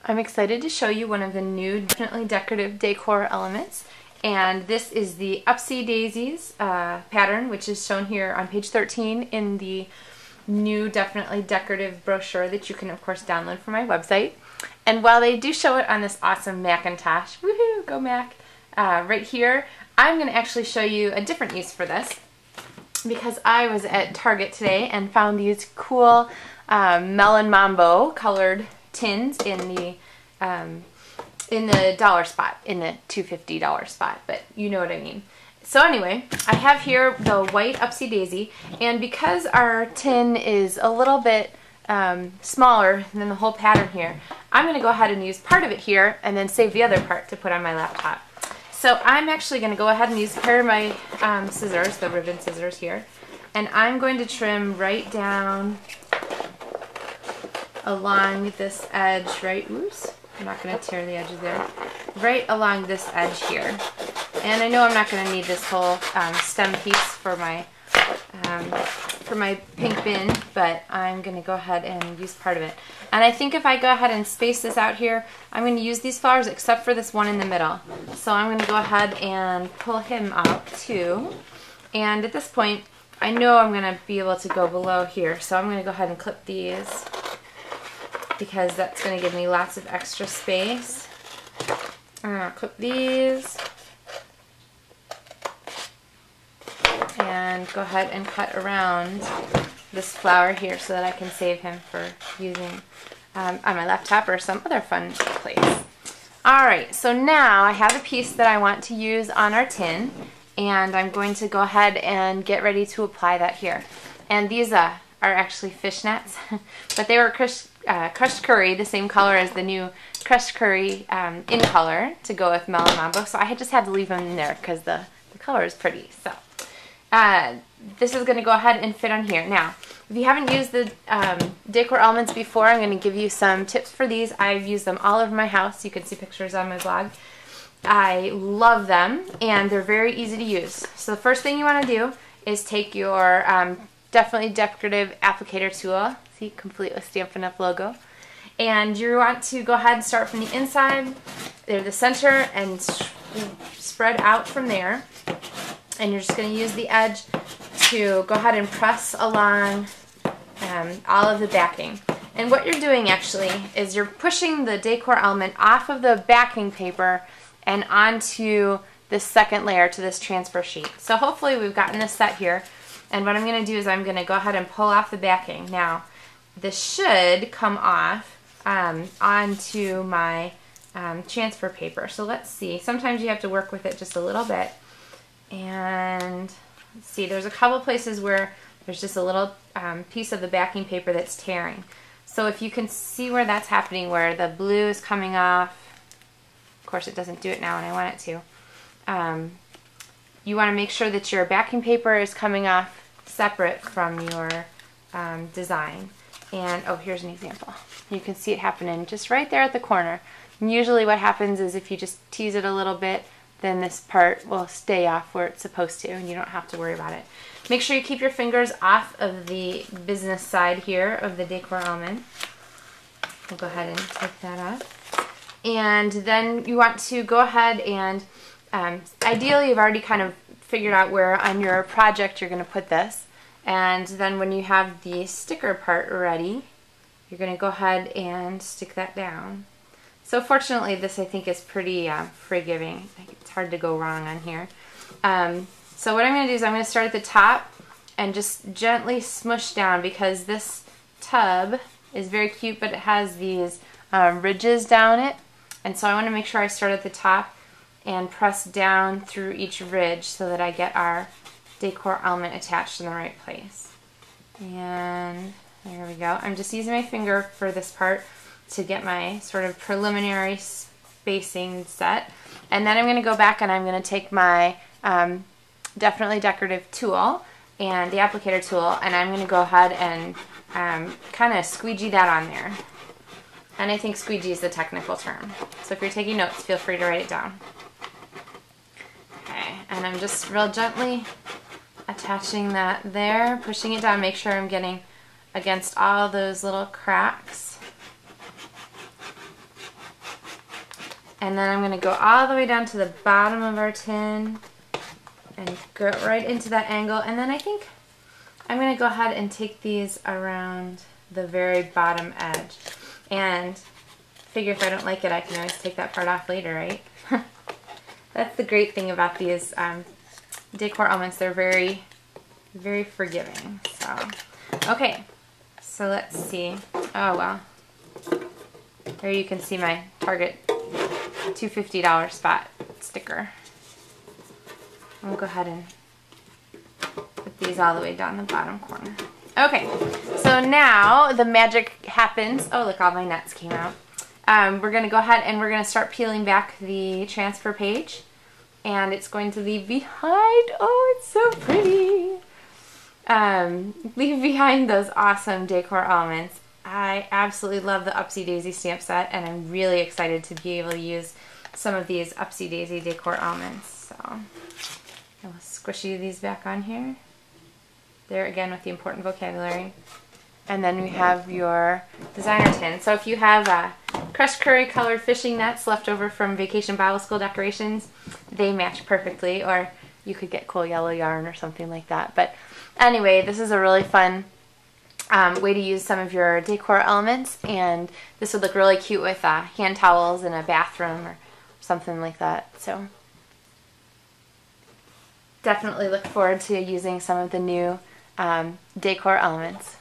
I'm excited to show you one of the new Definitely Decorative decor elements, and this is the Upsy Daisies pattern, which is shown here on page 13 in the new Definitely Decorative brochure that you can of course download from my website. And while they do show it on this awesome Macintosh, woohoo, go Mac, right here, I'm going to actually show you a different use for this, because I was at Target today and found these cool Melon Mambo colored tins in the dollar spot, in the $2.50 spot, but you know what I mean. So anyway, I have here the white Upsy Daisy, and because our tin is a little bit smaller than the whole pattern here, I'm going to go ahead and use part of it here and then save the other part to put on my laptop. So I'm actually going to go ahead and use a pair of my scissors, the ribbon scissors here, and I'm going to trim right down along this edge, right, oops, I'm not going to tear the edges there, right along this edge here. And I know I'm not going to need this whole stem piece for my pink bin, but I'm going to go ahead and use part of it. And I think if I go ahead and space this out here, I'm going to use these flowers except for this one in the middle. So I'm going to go ahead and pull him out too. And at this point, I know I'm going to be able to go below here, so I'm going to go ahead and clip these, because that's going to give me lots of extra space. I'm going to clip these and go ahead and cut around this flower here so that I can save him for using on my laptop or some other fun place. Alright, so now I have a piece that I want to use on our tin, and I'm going to go ahead and get ready to apply that here. And these are actually fishnets, but they were crushed curry, the same color as the new crushed curry in color to go with Melon Mambo, so I just had to leave them in there because the color is pretty. So this is going to go ahead and fit on here. Now, if you haven't used the decor elements before, I'm going to give you some tips for these. I've used them all over my house. You can see pictures on my blog. I love them, and they're very easy to use. So the first thing you want to do is take your Definitely Decorative applicator tool, see, complete with Stampin' Up! Logo, and you want to go ahead and start from the inside, there, the center, and spread out from there. And you're just going to use the edge to go ahead and press along all of the backing. And what you're doing actually is you're pushing the decor element off of the backing paper and onto this second layer to this transfer sheet. So hopefully we've gotten this set here. And what I'm going to do is I'm going to go ahead and pull off the backing. Now, this should come off onto my transfer paper. So let's see. Sometimes you have to work with it just a little bit. And let's see, there's a couple places where there's just a little piece of the backing paper that's tearing. So if you can see where that's happening, where the blue is coming off, of course it doesn't do it now and I want it to, you want to make sure that your backing paper is coming off separate from your design. And oh, here's an example. You can see it happening just right there at the corner. And usually what happens is if you just tease it a little bit, then this part will stay off where it's supposed to and you don't have to worry about it. Make sure you keep your fingers off of the business side here of the decor element. We'll go ahead and take that off. And then you want to go ahead and ideally you've already kind of figured out where on your project you're going to put this. And then when you have the sticker part ready, you're going to go ahead and stick that down. So fortunately this I think is pretty forgiving. It's hard to go wrong on here. So what I'm going to do is I'm going to start at the top and just gently smush down, because this tub is very cute but it has these ridges down it. And so I want to make sure I start at the top and press down through each ridge so that I get our decor element attached in the right place. And there we go. I'm just using my finger for this part to get my sort of preliminary spacing set. And then I'm going to go back and I'm going to take my Definitely Decorative tool and the applicator tool, and I'm going to go ahead and kind of squeegee that on there. And I think squeegee is the technical term. So if you're taking notes, feel free to write it down. Okay, and I'm just real gently attaching that there, pushing it down, make sure I'm getting against all those little cracks. And then I'm going to go all the way down to the bottom of our tin and go right into that angle. And then I think I'm going to go ahead and take these around the very bottom edge. And figure if I don't like it, I can always take that part off later, right? That's the great thing about these decor elements. They're very, very forgiving. So, okay. So let's see. Oh, well. There you can see my Target $250 spot sticker. I'll go ahead and put these all the way down the bottom corner. Okay, so now the magic happens. Oh, look, all my nuts came out. We're going to go ahead and we're going to start peeling back the transfer page. And it's going to leave behind, oh, it's so pretty. Leave behind those awesome decor elements. I absolutely love the Upsy Daisy stamp set, and I'm really excited to be able to use some of these Upsy Daisy decor elements. So I'll squishy these back on here. There again with the important vocabulary. And then we have your designer tin. So if you have crushed curry colored fishing nets left over from Vacation Bible School decorations, they match perfectly. Or you could get cool yellow yarn or something like that. But anyway, this is a really fun way to use some of your decor elements. And this would look really cute with hand towels in a bathroom or something like that. So definitely look forward to using some of the new decor elements.